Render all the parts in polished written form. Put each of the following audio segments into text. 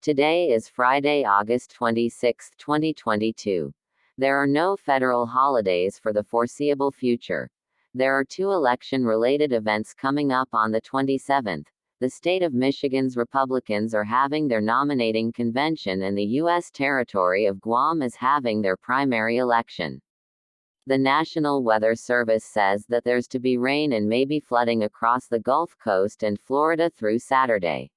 Today is Friday, August 26, 2022. There are no federal holidays for the foreseeable future. There are two election-related events coming up on the 27th. The state of Michigan's Republicans are having their nominating convention and the U.S. territory of Guam is having their primary election. The National Weather Service says that there's to be rain and maybe flooding across the Gulf Coast and Florida through Saturday.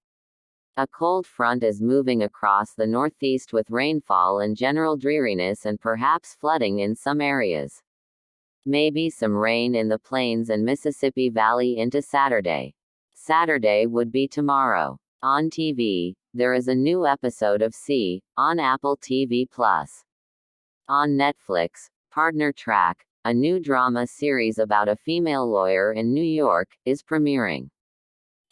A cold front is moving across the northeast with rainfall and general dreariness and perhaps flooding in some areas. Maybe some rain in the Plains and Mississippi Valley into Saturday. Saturday would be tomorrow. On TV, there is a new episode of C, on Apple TV+. On Netflix, Partner Track, a new drama series about a female lawyer in New York, is premiering.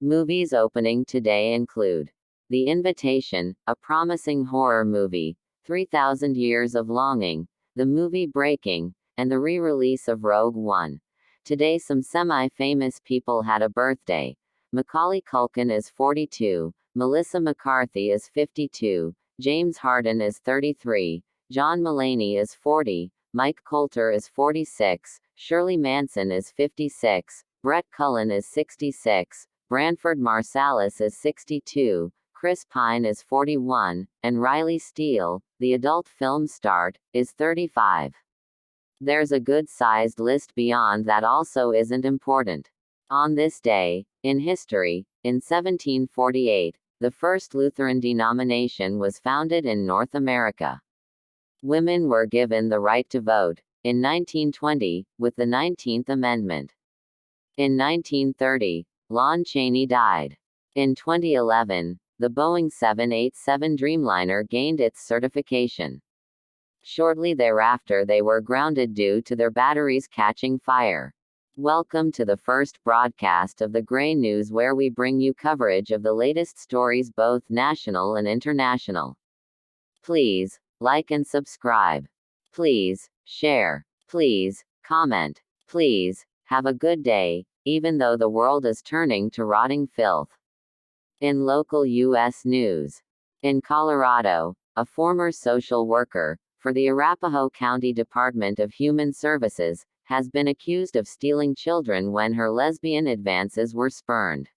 Movies opening today include The Invitation, a promising horror movie, 3,000 Years of Longing, the movie Breaking, and the re-release of Rogue One. Today some semi-famous people had a birthday. Macaulay Culkin is 42, Melissa McCarthy is 52, James Harden is 33, John Mulaney is 40, Mike Coulter is 46, Shirley Manson is 56, Brett Cullen is 66, Branford Marsalis is 62, Chris Pine is 41, and Riley Steele, the adult film star, is 35. There's a good-sized list beyond that also isn't important. On this day, in history, in 1748, the first Lutheran denomination was founded in North America. Women were given the right to vote, in 1920, with the 19th Amendment. In 1930, Lon Chaney died. In 2011, the Boeing 787 Dreamliner gained its certification. Shortly thereafter they were grounded due to their batteries catching fire. Welcome to the first broadcast of the Gray News, where we bring you coverage of the latest stories, both national and international. Please like and subscribe. Please share. Please comment. Please have a good day, even though the world is turning to rotting filth. In local U.S. news. In Colorado, a former social worker for the Arapahoe County Department of Human Services has been accused of stealing children when her lesbian advances were spurned.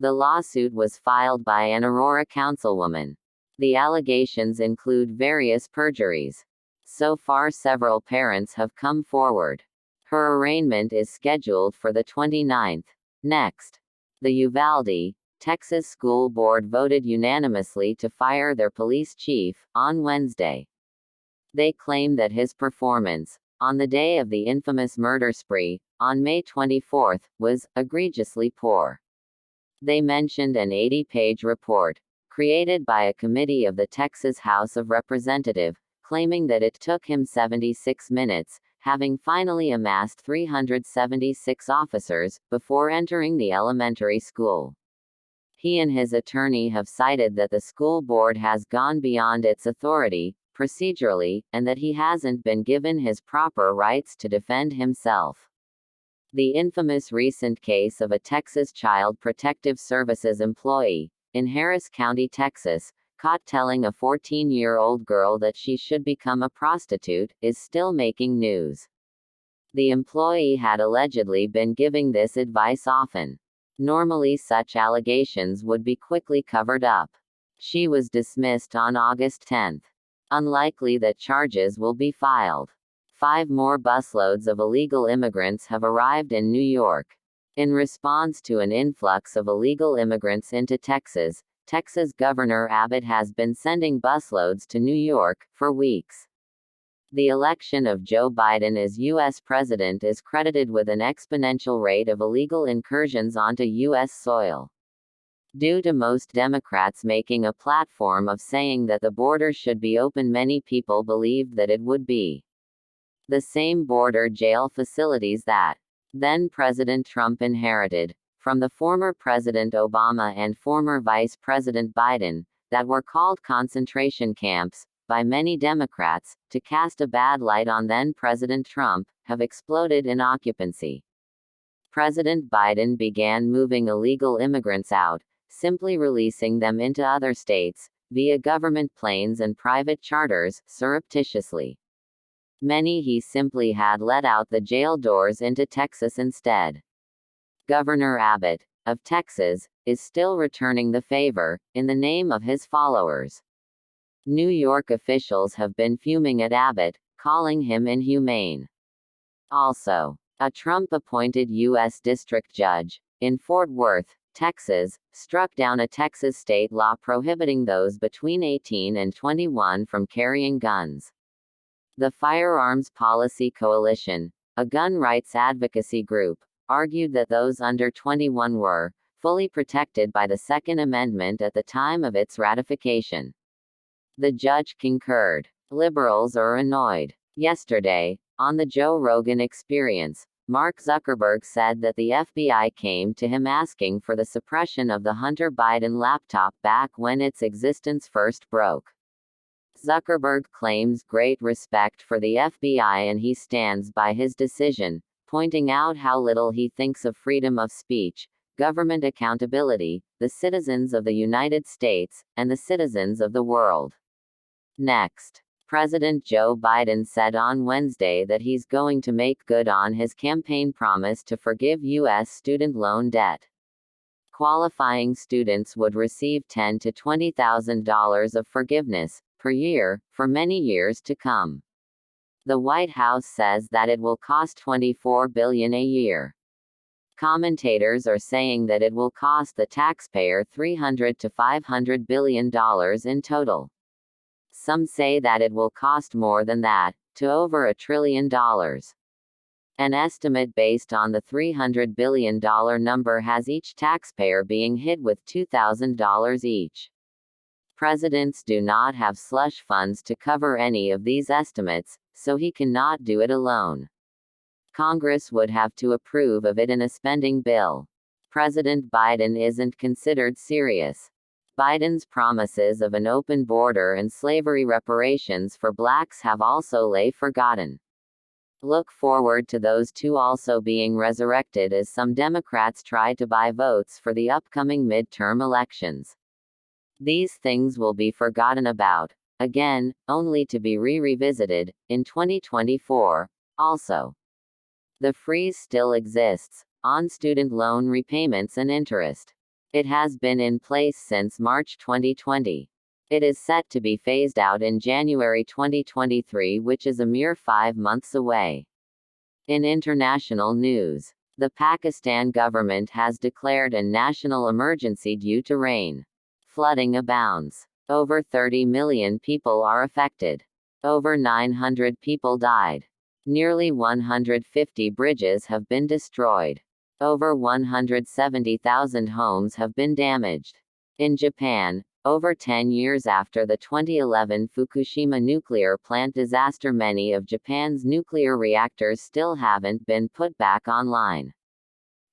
The lawsuit was filed by an Aurora councilwoman. The allegations include various perjuries. So far several parents have come forward. Her arraignment is scheduled for the 29th. Next. The Uvalde, Texas School Board voted unanimously to fire their police chief on Wednesday. They claim that his performance, on the day of the infamous murder spree, on May 24, was egregiously poor. They mentioned an 80-page report, created by a committee of the Texas House of Representatives, claiming that it took him 76 minutes, having finally amassed 376 officers, before entering the elementary school. He and his attorney have cited that the school board has gone beyond its authority, procedurally, and that he hasn't been given his proper rights to defend himself. The infamous recent case of a Texas Child Protective Services employee, in Harris County, Texas, caught telling a 14-year-old girl that she should become a prostitute, is still making news. The employee had allegedly been giving this advice often. Normally such allegations would be quickly covered up. She was dismissed on August 10. Unlikely that charges will be filed. 5 more busloads of illegal immigrants have arrived in New York. In response to an influx of illegal immigrants into Texas, Texas Governor Abbott has been sending busloads to New York for weeks. The election of Joe Biden as U.S. president is credited with an exponential rate of illegal incursions onto U.S. soil. Due to most Democrats making a platform of saying that the border should be open, many people believed that it would be the same border jail facilities that then-President Trump inherited from the former President Obama and former Vice President Biden, that were called concentration camps by many Democrats to cast a bad light on then-President Trump, have exploded in occupancy. President Biden began moving illegal immigrants out, simply releasing them into other states, via government planes and private charters, surreptitiously. Many he simply had let out the jail doors into Texas instead. Governor Abbott, of Texas, is still returning the favor, in the name of his followers. New York officials have been fuming at Abbott, calling him inhumane. Also, a Trump-appointed U.S. district judge, in Fort Worth, Texas, struck down a Texas state law prohibiting those between 18 and 21 from carrying guns. The Firearms Policy Coalition, a gun rights advocacy group, argued that those under 21 were fully protected by the Second Amendment at the time of its ratification. The judge concurred. Liberals are annoyed. Yesterday, on the Joe Rogan Experience, Mark Zuckerberg said that the FBI came to him asking for the suppression of the Hunter Biden laptop back when its existence first broke. Zuckerberg claims great respect for the FBI and he stands by his decision, pointing out how little he thinks of freedom of speech, government accountability, the citizens of the United States, and the citizens of the world. Next, President Joe Biden said on Wednesday that he's going to make good on his campaign promise to forgive U.S. student loan debt. Qualifying students would receive $10,000 to $20,000 of forgiveness per year for many years to come. The White House says that it will cost $24 billion a year. Commentators are saying that it will cost the taxpayer $300 to $500 billion in total. Some say that it will cost more than that, to over $1 trillion. An estimate based on the $300 billion number has each taxpayer being hit with $2,000 each. Presidents do not have slush funds to cover any of these estimates, so he cannot do it alone. Congress would have to approve of it in a spending bill. President Biden isn't considered serious. Biden's promises of an open border and slavery reparations for blacks have also lain forgotten. Look forward to those two also being resurrected as some Democrats try to buy votes for the upcoming midterm elections. These things will be forgotten about, again, only to be revisited, in 2024, also. The freeze still exists, on student loan repayments and interest. It has been in place since March 2020. It is set to be phased out in January 2023, which is a mere 5 months away. In international news, the Pakistan government has declared a national emergency due to rain. Flooding abounds. Over 30 million people are affected. Over 900 people died. Nearly 150 bridges have been destroyed. Over 170,000 homes have been damaged. In Japan, over 10 years after the 2011 Fukushima nuclear plant disaster, many of Japan's nuclear reactors still haven't been put back online.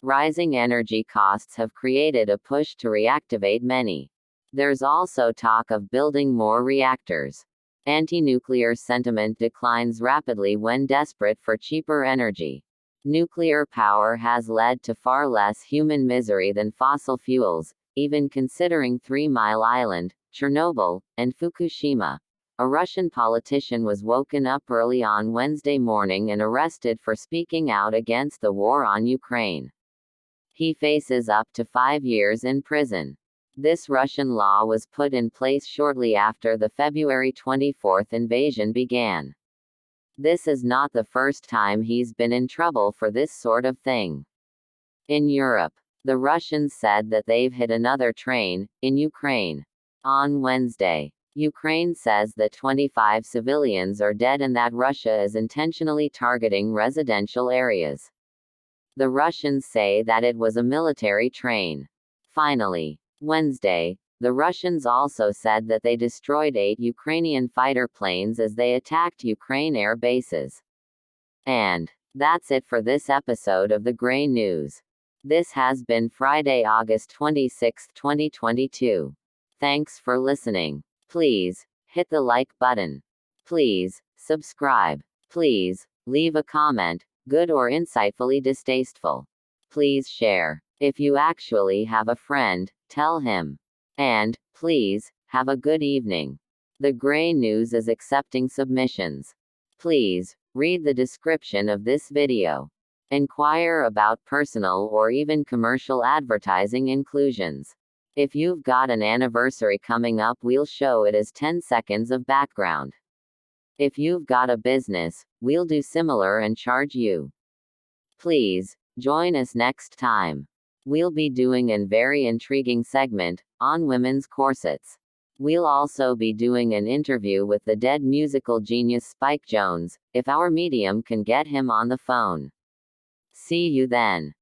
Rising energy costs have created a push to reactivate many. There's also talk of building more reactors. Anti-nuclear sentiment declines rapidly when desperate for cheaper energy. Nuclear power has led to far less human misery than fossil fuels, even considering 3 Mile Island, Chernobyl, and Fukushima. A Russian politician was woken up early on Wednesday morning and arrested for speaking out against the war on Ukraine. He faces up to 5 years in prison. This Russian law was put in place shortly after the February 24 invasion began. This is not the first time he's been in trouble for this sort of thing. In Europe, the Russians said that they've hit another train, in Ukraine. On Wednesday, Ukraine says that 25 civilians are dead and that Russia is intentionally targeting residential areas. The Russians say that it was a military train. Finally, Wednesday, the Russians also said that they destroyed 8 Ukrainian fighter planes as they attacked Ukraine air bases. And that's it for this episode of the Gray News. This has been Friday, August 26, 2022. Thanks for listening. Please hit the like button. Please subscribe. Please leave a comment, good or insightfully distasteful. Please share. If you actually have a friend, tell him. And, please, Have a good evening. The Gray News is accepting submissions. Please read the description of this video. Inquire about personal or even commercial advertising inclusions. If you've got an anniversary coming up, we'll show it as 10 seconds of background. If you've got a business, we'll do similar and charge you. Please join us next time. We'll be doing a very intriguing segment on women's corsets. We'll also be doing an interview with the dead musical genius Spike Jonze, if our medium can get him on the phone. See you then.